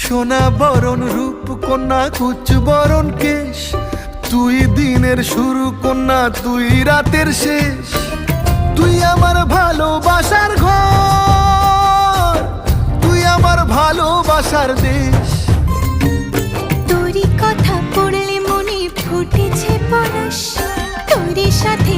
সোনা বরণ রূপ কন্যা কুচ বরণ কেশ, তুই দিনের শুরু কন্যা তুই রাতের শেষ। তুই আমার ভালোবাসার ঘর, তুই আমার ভালোবাসার দেশ। তোরই কথা পড়লে মনে ফুটেছে পরশ, তোরই সাথে